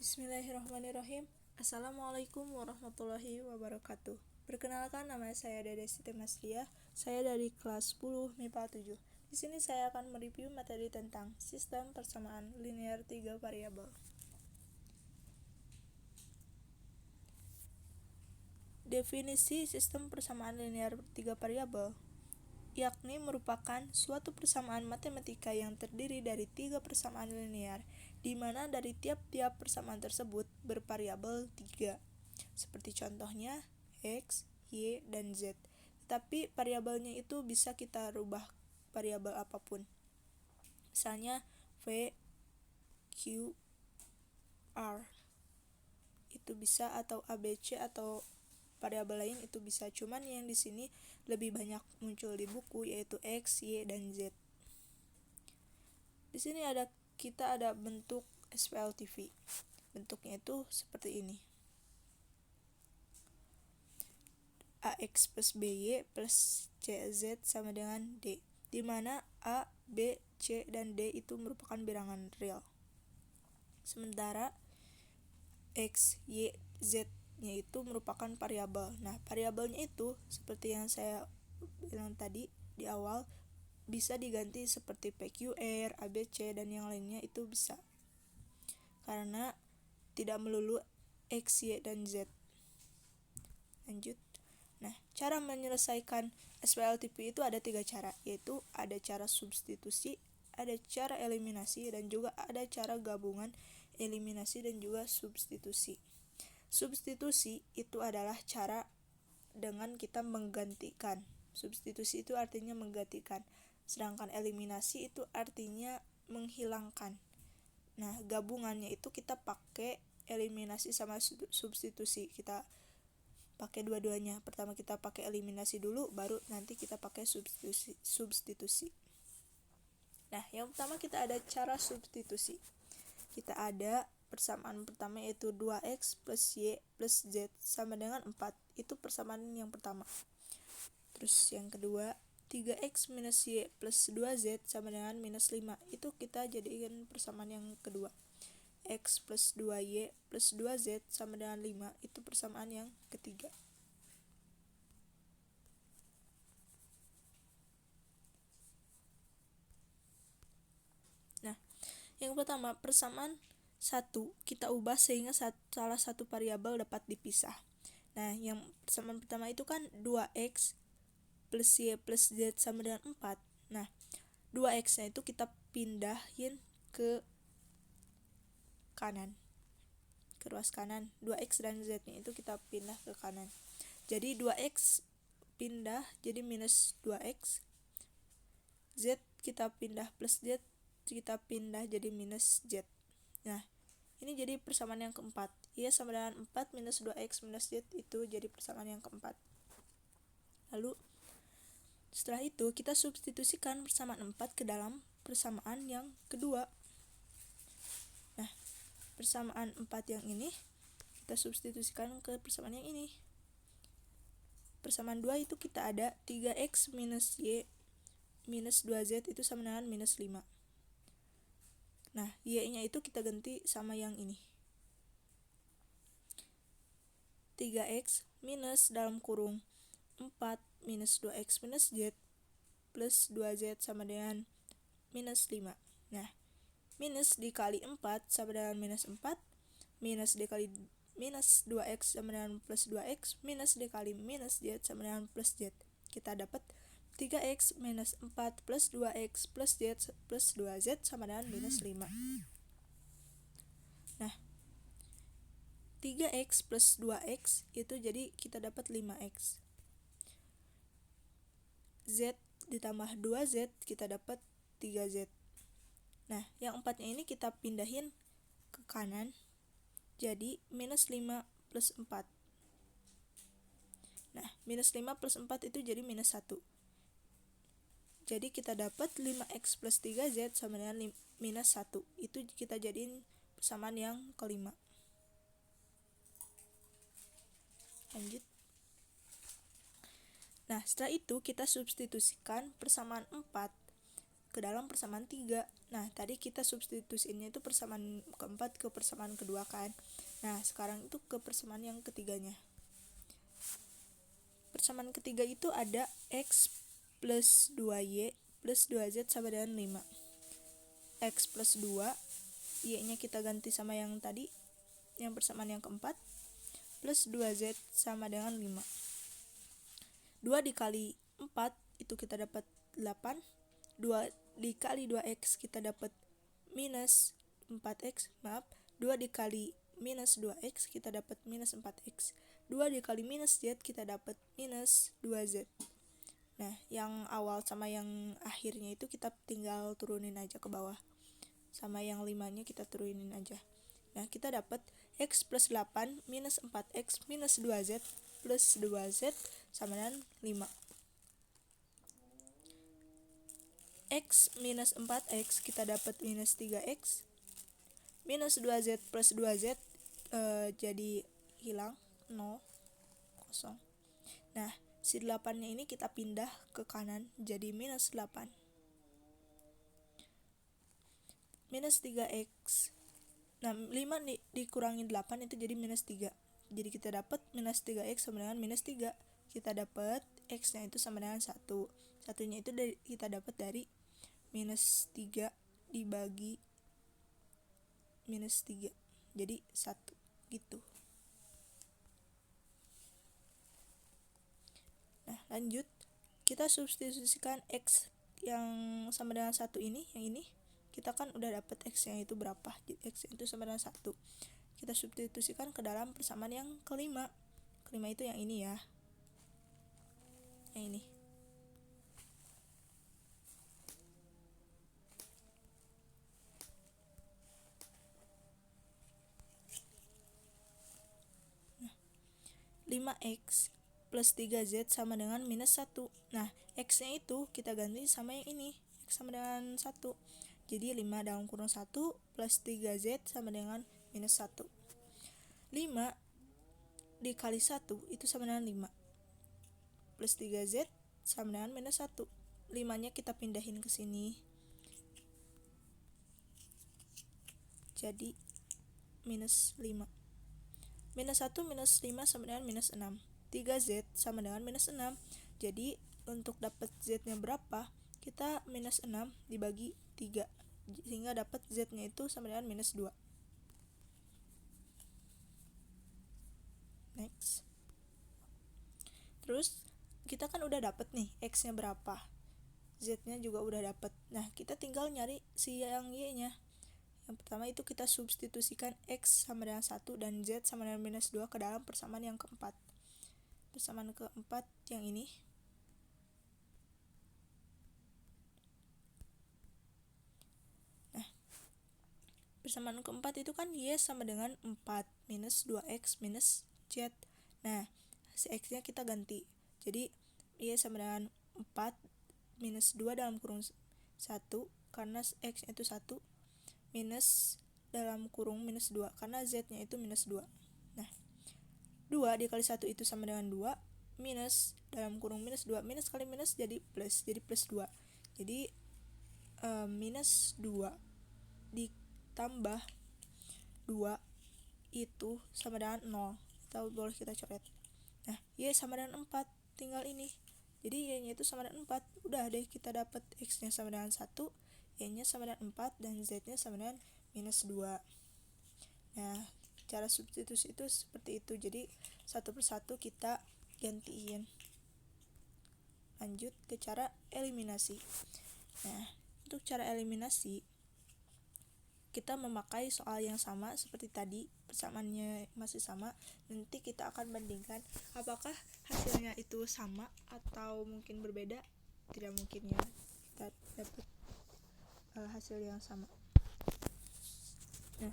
Bismillahirrahmanirrahim. Assalamualaikum warahmatullahi wabarakatuh. Perkenalkan, nama saya Dede Siti Masriah. Saya dari kelas 10 MIPA 7. Di sini saya akan mereview materi tentang sistem persamaan linear 3 variabel. Definisi sistem persamaan linear 3 variabel yakni merupakan suatu persamaan matematika yang terdiri dari 3 persamaan linear, di mana dari tiap-tiap persamaan tersebut bervariabel 3, seperti contohnya X, Y, dan Z. Tetapi variabelnya itu bisa kita rubah variabel apapun. Misalnya V, Q, R. Itu bisa, atau ABC atau variabel lain itu bisa. Cuman yang di sini lebih banyak muncul di buku yaitu X, Y, dan Z. Di sini kita ada bentuk SPLTV. Bentuknya itu seperti ini. AX plus BY plus CZ sama dengan D, di mana A, B, C, dan D itu merupakan bilangan real. Sementara X, Y, Z-nya itu merupakan variabel. Nah, variabelnya itu seperti yang saya bilang tadi di awal, bisa diganti seperti PQR, ABC, dan yang lainnya itu bisa. Karena tidak melulu X, Y, dan Z. Lanjut. Nah, cara menyelesaikan SPLTV itu ada 3 cara, yaitu ada cara substitusi, ada cara eliminasi, dan juga ada cara gabungan eliminasi dan juga substitusi. Substitusi itu adalah cara dengan kita menggantikan. Substitusi itu artinya menggantikan, sedangkan eliminasi itu artinya menghilangkan. Nah, gabungannya itu kita pakai eliminasi sama substitusi. Kita pakai dua-duanya. Pertama kita pakai eliminasi dulu, baru nanti kita pakai substitusi. Nah, yang pertama kita ada cara substitusi. Kita ada persamaan pertama yaitu 2x plus y plus z sama dengan 4. Itu persamaan yang pertama. Terus yang kedua, 3x minus y plus 2z sama dengan minus 5. Itu kita jadikan persamaan yang kedua. X plus 2y plus 2z sama dengan 5. Itu persamaan yang ketiga. Nah, yang pertama, persamaan 1 kita ubah sehingga salah satu variabel dapat dipisah. Nah, yang persamaan pertama itu kan 2x plus y plus z sama dengan 4. Nah, 2x-nya itu kita pindahin ke kanan, ke ruas kanan. 2x dan z-nya itu kita pindah ke kanan. Jadi 2x pindah jadi minus 2x. Z kita pindah plus z, kita pindah jadi minus z. Nah, ini jadi persamaan yang keempat. Y sama dengan 4 minus 2x minus z itu jadi persamaan yang keempat. Lalu setelah itu kita substitusikan persamaan 4 ke dalam persamaan yang kedua. Nah, persamaan 4 yang ini kita substitusikan ke persamaan yang ini. Persamaan 2 itu kita ada 3x minus y minus 2z itu sama dengan minus 5. Nah, y-nya itu kita ganti sama yang ini. 3x minus dalam kurung 4 minus 2x minus z plus 2z sama dengan minus 5. Nah, minus dikali 4 sama dengan minus 4, minus dikali minus 2x sama dengan plus 2x, minus dikali minus z sama dengan plus z. Kita dapat 3x minus 4 plus 2x plus z plus 2z sama dengan minus 5. Nah, 3x plus 2x itu jadi kita dapat 5x. Z ditambah 2z kita dapat 3z. Nah, yang 4-nya ini kita pindahin ke kanan, jadi minus 5 plus 4. Nah, minus 5 plus 4 itu jadi minus 1. Jadi kita dapat 5x plus 3z sama dengan minus 1. Itu kita jadiin persamaan yang kelima. Lanjut. Nah, setelah itu kita substitusikan persamaan 4 ke dalam persamaan 3. Nah, tadi kita substitusiinnya itu persamaan keempat ke persamaan kedua kan. Nah, sekarang itu ke persamaan yang ketiganya. Persamaan ketiga itu ada X plus 2Y plus 2Z sama dengan 5. X plus 2, Y-nya kita ganti sama yang tadi, yang persamaan yang keempat, plus 2Z sama dengan 5. 2 dikali 4 itu kita dapat 8. 2 dikali 2X kita dapat minus 4X, 2 dikali minus 2X kita dapat minus 4X. 2 dikali minus Z kita dapat minus 2Z. Nah, yang awal sama yang akhirnya itu kita tinggal turunin aja ke bawah. Sama yang 5-nya kita turunin aja. Nah, kita dapat X plus 8 minus 4X minus 2Z plus 2Z sama dengan 5. X minus 4X kita dapat minus 3X. Minus 2Z plus 2Z jadi hilang, 0, kosong. Nah, si 8-nya ini kita pindah ke kanan jadi minus 8. Minus 3X. Nah, 5 dikurangin 8 itu jadi minus 3. Jadi kita dapat minus 3X sama dengan minus 3. Kita dapat X-nya itu sama dengan 1. Satunya itu kita dapat dari minus 3 dibagi minus 3. Jadi 1 gitu. Nah, lanjut. Kita substitusikan X yang sama dengan 1 ini, yang ini. Kita kan udah dapat X-nya itu berapa. X itu sama dengan 1. Kita substitusikan ke dalam persamaan yang kelima. Kelima itu yang ini ya. Yang ini. Nah, 5X plus 3Z sama dengan minus 1. Nah, X-nya itu kita ganti sama yang ini. X sama dengan 1. Jadi 5 dalam kurung 1 plus 3Z sama dengan minus 1. 5 dikali 1 itu sama dengan 5. Plus 3Z sama dengan minus 1. 5-nya kita pindahin ke sini. Jadi minus 5. Minus 1 minus 5 sama dengan minus 6. 3Z sama dengan minus 6. Jadi untuk dapat Z-nya berapa? Kita minus 6 dibagi 3. Sehingga dapat Z-nya itu sama dengan minus 2. Next. Terus kita kan udah dapat nih X-nya berapa, Z-nya juga udah dapat. Nah, kita tinggal nyari si yang Y-nya. Yang pertama itu kita substitusikan X sama dengan 1 dan Z sama dengan minus 2 ke dalam persamaan yang keempat. Persamaan keempat yang ini. Nah, persamaan keempat itu kan Y sama dengan 4 minus 2X minus Z. Nah, si X-nya kita ganti. Jadi Y sama dengan 4 minus 2 dalam kurung 1 karena X-nya itu 1 minus dalam kurung minus 2 karena Z-nya itu minus 2. Nah, 2 dikali 1 itu sama dengan 2 minus dalam kurung minus 2. Minus kali minus jadi plus 2. Jadi minus 2 ditambah 2 itu sama dengan 0. Atau boleh kita coret. Nah, Y sama dengan 4, tinggal ini. Jadi Y-nya itu sama dengan 4. Udah deh, kita dapat X-nya sama dengan 1, Y-nya sama dengan 4, dan Z-nya sama dengan minus 2. Nah, cara substitusi itu seperti itu. Jadi satu persatu kita gantiin. Lanjut ke cara eliminasi. Nah, untuk cara eliminasi kita memakai soal yang sama seperti tadi, persamaannya masih sama. Nanti kita akan bandingkan apakah hasilnya itu sama atau mungkin berbeda. Tidak mungkin ya kita dapat hasil yang sama. Nah,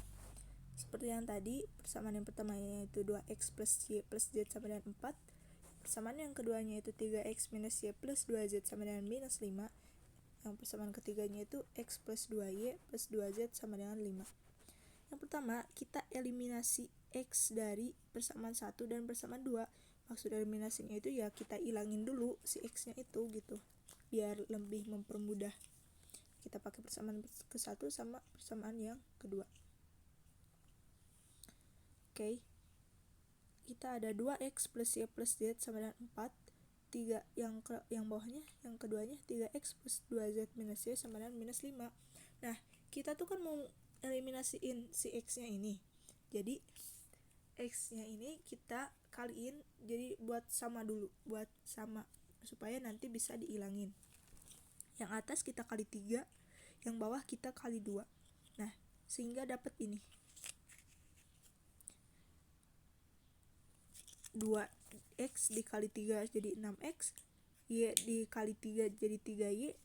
seperti yang tadi, persamaan yang pertama yaitu 2x plus y plus z sama dengan 4. Persamaan yang keduanya itu 3x minus y plus 2z sama dengan minus 5. Yang persamaan ketiganya itu x plus 2y plus 2z sama dengan 5. Yang pertama, kita eliminasi x dari persamaan 1 dan persamaan 2. Maksud eliminasinya itu ya kita ilangin dulu si x-nya itu gitu, biar lebih mempermudah. kita pakai persamaan ke-1 sama persamaan yang kedua. Oke, kita ada 2x plus y plus z sama dengan 4. 3 yang bawahnya, yang keduanya 3x plus 2z minus y sama dengan minus 5. Nah, kita tuh kan mau eliminasiin si x nya ini, jadi x nya ini kita kaliin, jadi buat sama dulu, buat sama supaya nanti bisa diilangin. Yang atas kita kali 3, yang bawah kita kali 2. Nah, sehingga dapat ini 2x dikali 3 jadi 6x, y dikali 3 jadi 3y,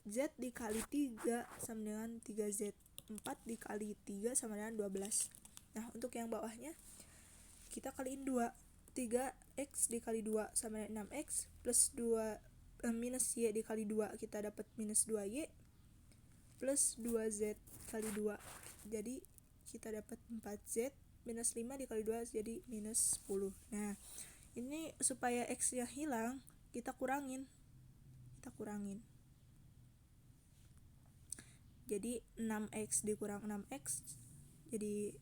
z dikali 3 sama dengan 3z, 4 dikali 3 sama dengan 12. Nah, untuk yang bawahnya kita kaliin 2, 3x dikali 2 sama dengan 6x plus 2 minus y dikali 2, kita dapat minus 2y plus 2z kali 2, jadi kita dapat 4z minus 5 dikali 2 jadi minus 10. Nah, ini supaya x nya hilang, kita kurangin. Jadi 6x dikurang 6x jadi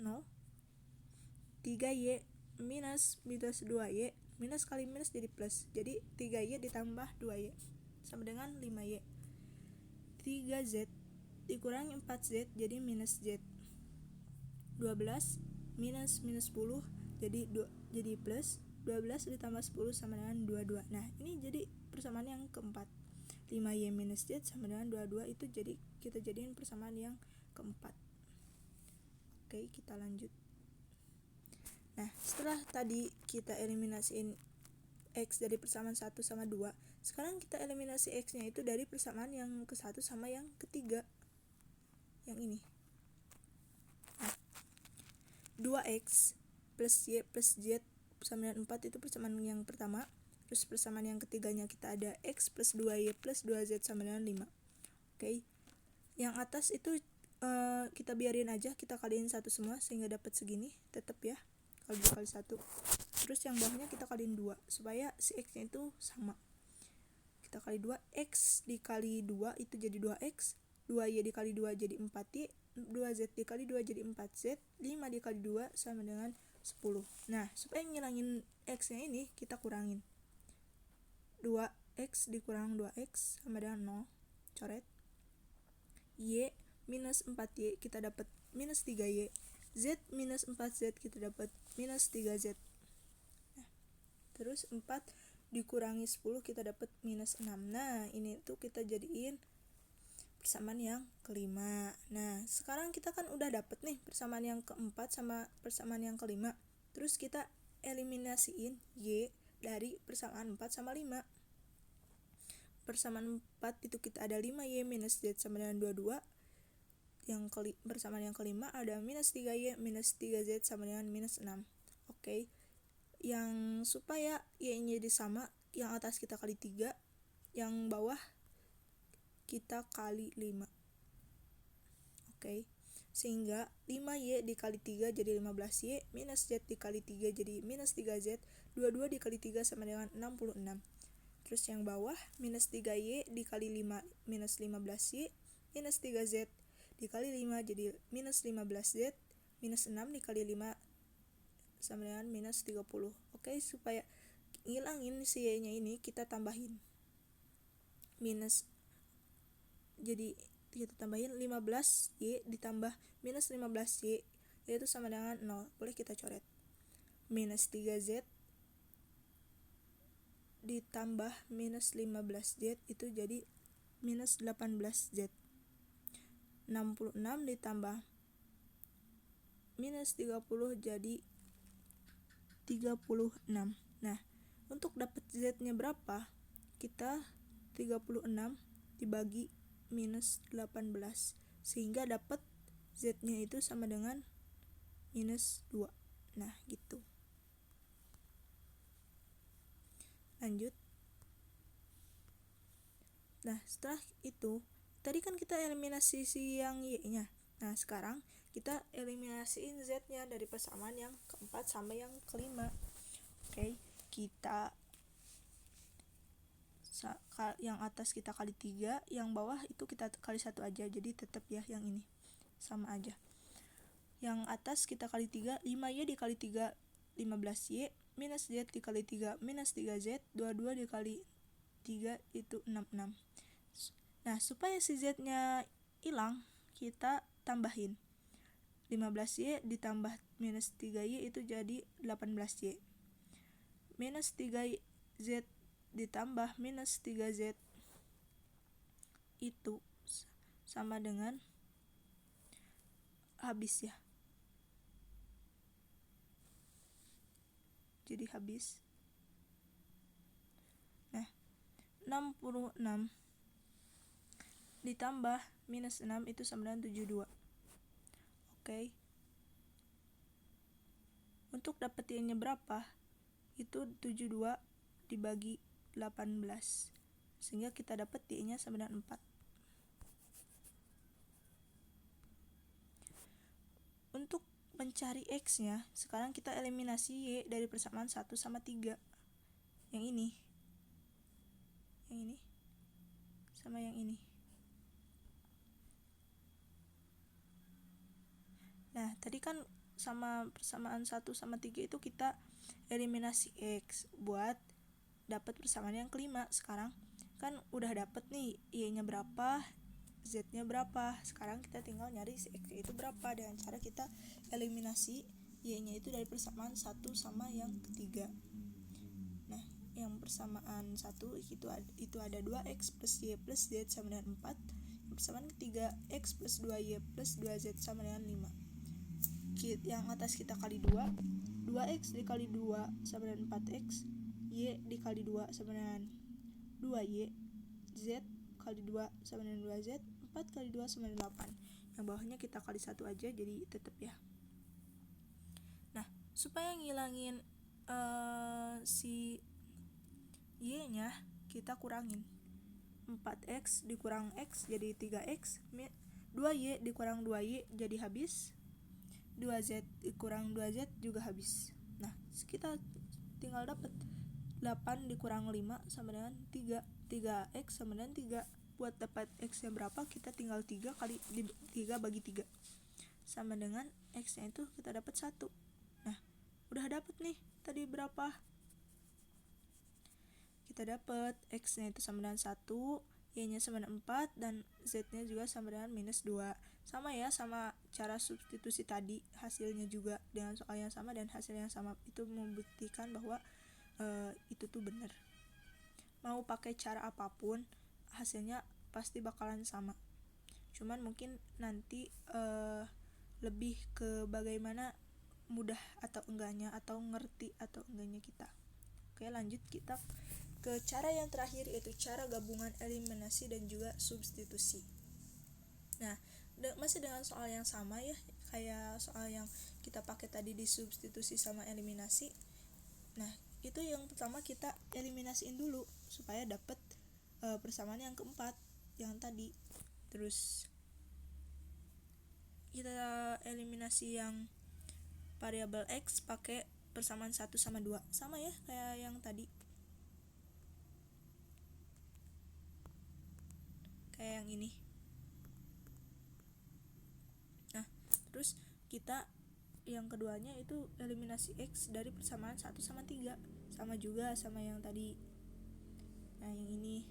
0. 3y minus 2y, minus kali minus jadi plus, jadi 3y ditambah 2y sama dengan 5y. 3z dikurangi 4z jadi minus z. 12 minus 10 jadi plus, 12 ditambah 10 sama dengan 22. Nah, ini jadi persamaan yang keempat. 5y minus z sama dengan 22, itu jadi kita jadiin persamaan yang keempat. Oke, kita lanjut. Nah, setelah tadi kita eliminasiin x dari persamaan 1 sama 2, sekarang kita eliminasi x nya itu dari persamaan yang ke-1 sama yang ketiga, yang ini. 2x plus y plus z sama dengan 4, itu persamaan yang pertama. Terus persamaan yang ketiganya kita ada x plus 2y plus 2z sama dengan 5. Oke, yang atas itu kita biarin aja, kita kaliin 1 semua sehingga dapat segini, tetap ya, kali 2 kali 1. Terus yang bawahnya kita kaliin 2 supaya si x nya itu sama. Kita kali 2, x dikali 2 itu jadi 2x, 2y dikali 2 jadi 4y, 2z dikali 2 jadi 4z, 5 dikali 2 sama dengan 10. Nah, supaya ngilangin x nya ini, kita kurangin. 2x dikurang 2x sama dengan 0, coret. Y minus 4y kita dapat minus 3y, z minus 4z kita dapat minus 3z. Nah, terus 4 dikurangi 10 kita dapat minus 6. Nah, ini tuh kita jadiin persamaan yang kelima. Nah, sekarang kita kan udah dapet nih persamaan yang keempat sama persamaan yang kelima. Terus kita eliminasiin y dari persamaan 4 sama 5. Persamaan 4 itu kita ada 5y minus z sama dengan 22. Yang persamaan yang kelima ada minus 3y minus 3z sama dengan minus 6. Oke, yang supaya y nya jadi sama, yang atas kita kali 3, yang bawah kita kali 5. Oke, sehingga 5y dikali 3 jadi 15y, minus z dikali 3 jadi minus 3z, 22 dikali 3 sama dengan 66. Terus yang bawah minus 3y dikali 5 minus 15y, minus 3z dikali 5 jadi minus 15z, minus 6 dikali 5 sama dengan minus 30. Oke, supaya ngilangin si y nya ini, kita tambahin minus, jadi kita tambahin 15y ditambah minus 15y, yaitu sama dengan 0. Boleh kita coret. Minus 3z ditambah minus 15z itu jadi minus 18z. 66 ditambah minus 30 jadi 36. Nah, untuk dapat z nya berapa, kita 36 dibagi minus 18 sehingga dapat z nya itu sama dengan minus 2. Nah, gitu. Lanjut. Nah, setelah itu tadi kan kita eliminasi si yang y nya. Nah, sekarang kita eliminasiin z nya dari persamaan yang keempat sama yang kelima. Oke, kita yang atas kita kali 3, yang bawah itu kita kali 1 aja, jadi tetap ya yang ini sama aja. Yang atas kita kali 3, 5y dikali 3 15y, minus z dikali 3 minus 3z, 22 dikali 3 itu 66. Nah, supaya si z nya hilang, kita tambahin 15y ditambah minus 3y itu jadi 18y, minus 3z ditambah minus 3z itu sama dengan habis ya, jadi habis. Nah, 66 ditambah minus 6 itu sama dengan 72. Oke. Untuk dapat y-nya berapa? Itu 72 dibagi 18, sehingga kita dapat y-nya sama dengan 4. Untuk mencari x-nya, sekarang kita eliminasi y dari persamaan 1 sama 3. Yang ini sama yang ini. Nah, tadi kan sama persamaan 1 sama 3 itu kita eliminasi x buat dapat persamaan yang kelima. Sekarang kan udah dapet nih y-nya berapa, z-nya berapa. Sekarang kita tinggal nyari si x-nya itu berapa dengan cara kita eliminasi y-nya itu dari persamaan 1 sama yang ketiga. Nah, yang persamaan 1 itu ada 2x plus y plus z sama dengan 4. Yang persamaan ketiga, x plus 2y plus 2z sama dengan 5. Yang atas kita kali 2, 2x dikali 2 sama dengan 4x, y dikali 2 sama dengan 2y, z kali 2 sama dengan 2z, 4 kali 2 sama dengan 8. Yang bawahnya kita kali 1 aja, jadi tetap ya. Nah, supaya ngilangin si y-nya, kita kurangin 4x dikurang x jadi 3x, 2y dikurang 2y jadi habis, 2z dikurang 2z juga habis. Nah, kita tinggal dapat 8 dikurang 5 sama dengan 3, 3x sama dengan 3. Buat dapat x-nya berapa, kita tinggal 3 bagi 3 sama dengan x-nya itu kita dapat 1. Nah, udah dapat nih tadi berapa, kita dapat x-nya itu sama dengan 1, y-nya sama dengan 4, dan z-nya juga sama dengan minus 2. Sama ya, sama cara substitusi tadi, hasilnya juga dengan soal yang sama dan hasil yang sama. Itu membuktikan bahwa itu tuh benar. Mau pakai cara apapun, hasilnya pasti bakalan sama. Cuman mungkin nanti lebih ke bagaimana mudah atau enggaknya, atau ngerti atau enggaknya kita. Oke, lanjut kita ke cara yang terakhir, yaitu cara gabungan, eliminasi, dan juga substitusi. Nah, masih dengan soal yang sama ya, kayak soal yang kita pakai tadi di substitusi sama eliminasi. Nah, itu yang pertama kita eliminasiin dulu supaya dapat persamaan yang keempat yang tadi. Terus kita eliminasi yang variabel x pakai persamaan 1 sama 2. Sama ya kayak yang tadi. Kayak yang ini. Nah, terus kita yang keduanya itu eliminasi x dari persamaan 1 sama 3. Sama juga sama yang tadi. Nah, yang ini.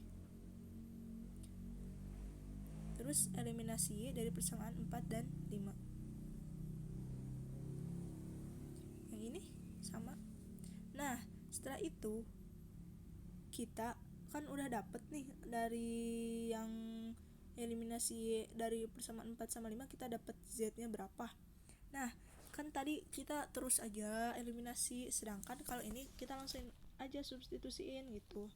Terus eliminasi y dari persamaan 4 dan 5. Yang ini sama. Nah, setelah itu kita kan udah dapet nih dari yang eliminasi y dari persamaan 4 sama 5, kita dapet z-nya berapa. Nah, kan tadi kita terus aja eliminasi, sedangkan kalau ini kita langsung aja substitusiin gitu.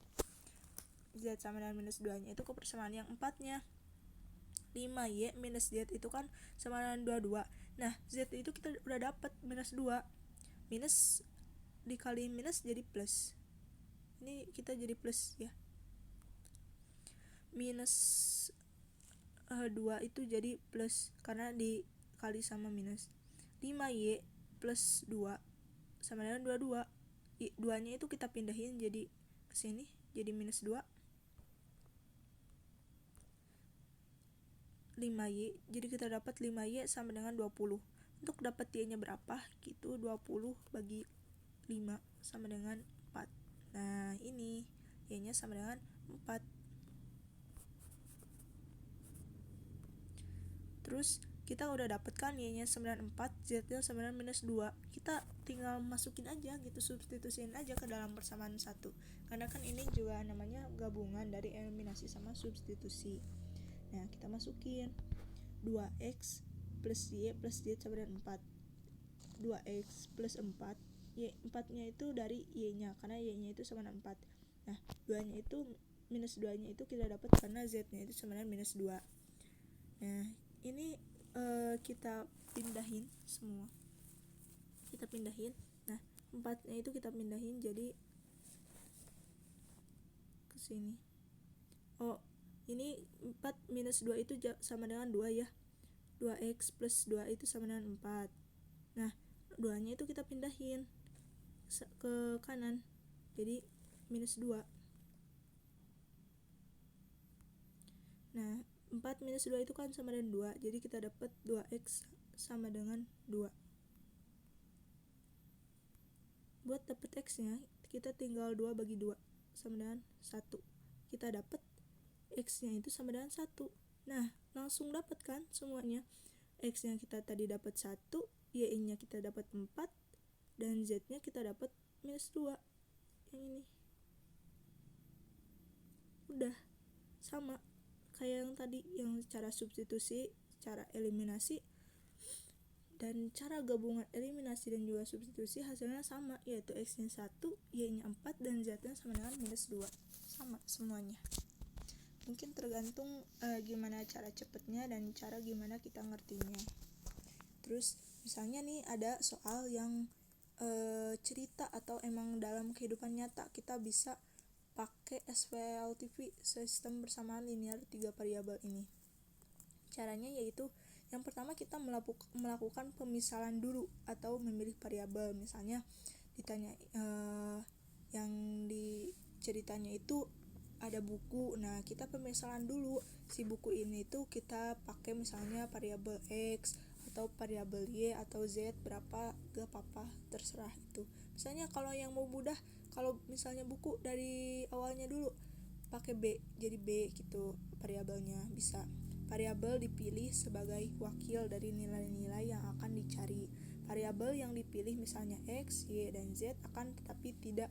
Z sama dengan minus 2 nya itu ke persamaan yang 4 nya. 5y minus z itu kan sama dengan 22. Nah, z itu kita udah dapet minus 2. Minus dikali minus jadi plus. Ini kita jadi plus ya. Minus 2 itu jadi plus karena dikali sama minus. 5y plus 2 sama dengan 22. 2 nya itu kita pindahin jadi ke sini jadi minus 2. 5Y, jadi kita dapat 5Y sama dengan 20. Untuk dapat Y-nya berapa? Gitu, 20 bagi 5 sama dengan 4. Nah, ini Y-nya sama dengan 4. Terus kita udah dapet kan Y-nya 94, Z-nya sama dengan minus 2. Kita tinggal masukin aja gitu, substitusiin aja ke dalam persamaan 1. Karena kan ini juga namanya gabungan dari eliminasi sama substitusi. Nah, kita masukin 2X plus Y plus Z sama dengan 4. 2X plus 4, Y 4-nya itu dari Y-nya, karena Y-nya itu sama dengan 4. Nah, 2-nya itu, minus 2-nya itu kita dapat karena Z-nya itu sama dengan minus 2. Nah, ini kita pindahin semua. Kita pindahin. Nah, 4-nya itu kita pindahin jadi ke sini. Oh, ini 4 minus 2 itu sama dengan 2 ya. 2X plus 2 itu sama dengan 4. Nah, 2-nya itu kita pindahin ke kanan. Jadi minus 2. Nah, 4 minus 2 itu kan sama dengan 2. Jadi kita dapat 2X sama dengan 2. Buat dapat X-nya, kita tinggal 2 bagi 2 sama dengan 1. Kita dapat X-nya itu sama dengan 1. Nah, langsung dapat kan semuanya. X-nya kita tadi dapat 1, Y-nya kita dapat 4, dan Z-nya kita dapat minus 2. Yang ini. Udah, sama kayak yang tadi, yang cara substitusi, cara eliminasi, dan cara gabungan eliminasi dan juga substitusi hasilnya sama, yaitu X-nya 1, Y-nya 4, dan Z-nya sama dengan minus 2. Sama semuanya. Mungkin tergantung gimana cara cepetnya dan cara gimana kita ngertinya. Terus misalnya nih ada soal yang cerita atau emang dalam kehidupan nyata kita bisa pakai SPLTV, sistem persamaan linear 3 variabel ini. Caranya yaitu yang pertama kita melakukan pemisalan dulu atau memilih variabel. Misalnya ditanya yang di ceritanya itu ada buku. Nah, kita pemisalan dulu si buku ini tuh kita pakai misalnya variabel X atau variabel Y atau Z berapa, gak apa-apa, terserah itu. Misalnya kalau yang mau mudah, kalau misalnya buku dari awalnya dulu pakai B, jadi B gitu variabelnya, bisa. Variabel dipilih sebagai wakil dari nilai-nilai yang akan dicari. Variabel yang dipilih misalnya X, Y, dan Z akan tetapi tidak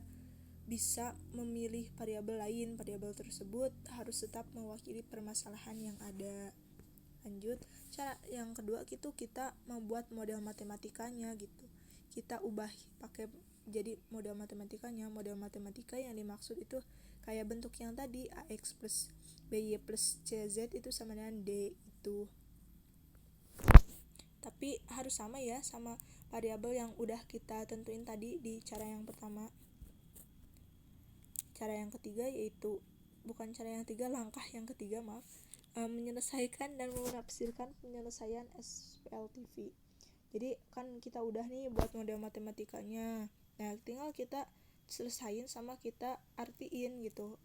bisa memilih variabel lain. Variabel tersebut harus tetap mewakili permasalahan yang ada. Lanjut, cara yang kedua gitu, kita membuat model matematikanya gitu. Kita ubah pakai jadi model matematikanya. Model matematika yang dimaksud itu kayak bentuk yang tadi, AX plus BY plus CZ itu sama dengan D itu. Tapi harus sama ya sama variabel yang udah kita tentuin tadi di cara yang pertama. Cara yang ketiga yaitu, bukan cara yang ketiga, langkah yang ketiga, maaf, menyelesaikan dan menafsirkan penyelesaian SPLTV. Jadi kan kita udah nih buat model matematikanya. Nah, tinggal kita selesain sama kita artiin gitu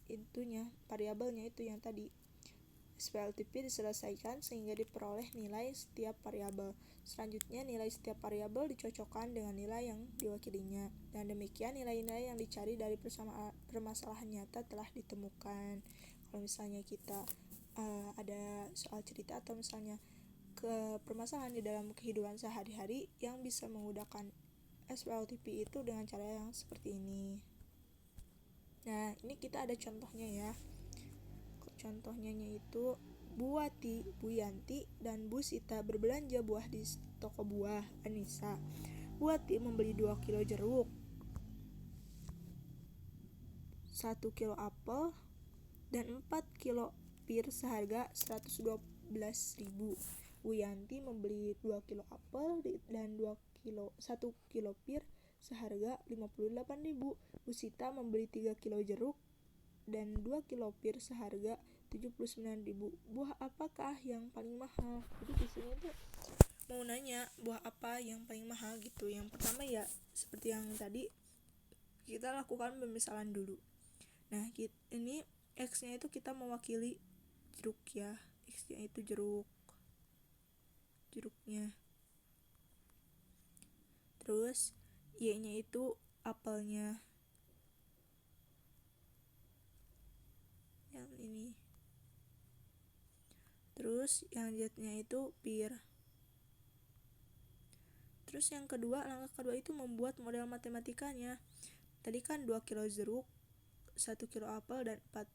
itunya, variabelnya itu yang tadi. SPLTV diselesaikan sehingga diperoleh nilai setiap variabel. Selanjutnya nilai setiap variabel dicocokkan dengan nilai yang diwakilinya. Dan demikian nilai-nilai yang dicari dari permasalahan nyata telah ditemukan. Kalau misalnya kita ada soal cerita atau misalnya ke permasalahan di dalam kehidupan sehari-hari yang bisa menggunakan SPLTV itu dengan cara yang seperti ini. Nah, ini kita ada contohnya ya. Contohnya yaitu Buati, Buyanti, dan Bu Sita berbelanja buah di toko buah Anissa. Buati membeli 2 kilo jeruk, 1 kilo apel, dan 4 kilo pir seharga 112.000. Buyanti membeli 2 kilo apel dan 1 kilo pir seharga 58.000. Bu Sita membeli 3 kilo jeruk dan 2 kilo pir seharga 79.000. Buah apakah yang paling mahal? Jadi di sini tuh mau nanya buah apa yang paling mahal gitu. Yang pertama ya seperti yang tadi, kita lakukan pemisalan dulu. Nah, ini X-nya itu kita mewakili jeruk ya, X-nya itu jeruknya. Terus Y-nya itu apelnya, yang ini. Terus yang Z-nya itu pir. Terus yang kedua, langkah kedua itu membuat model matematikanya. Tadi kan 2 kilo jeruk, 1 kilo apel, dan 4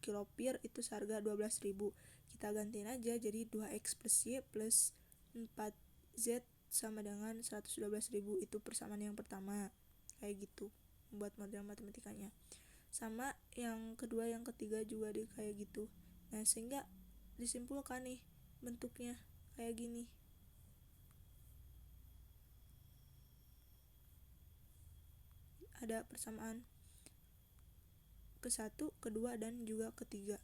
kilo pir itu seharga 12.000. Kita gantiin aja jadi 2x plus Y plus 4Z sama dengan 112.000. Itu persamaan yang pertama. Kayak gitu membuat model matematikanya. Sama yang kedua, yang ketiga juga kayak gitu. Nah, sehingga disimpulkan nih bentuknya kayak gini. Ada persamaan ke-1, kedua, dan juga ketiga.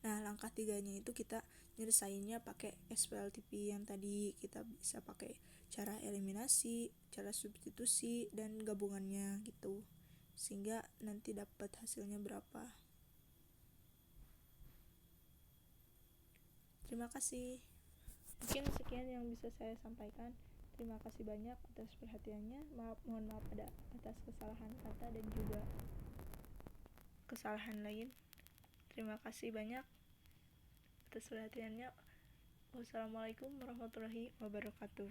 Nah, langkah 3-nya itu kita nyelesainnya pakai SPLTP yang tadi. Kita bisa pakai cara eliminasi, cara substitusi, dan gabungannya gitu. Sehingga nanti dapat hasilnya berapa. Terima kasih. Mungkin sekian yang bisa saya sampaikan. Terima kasih banyak atas perhatiannya. Mohon maaf atas kesalahan kata dan juga kesalahan lain. Terima kasih banyak atas perhatiannya. Wassalamualaikum warahmatullahi wabarakatuh.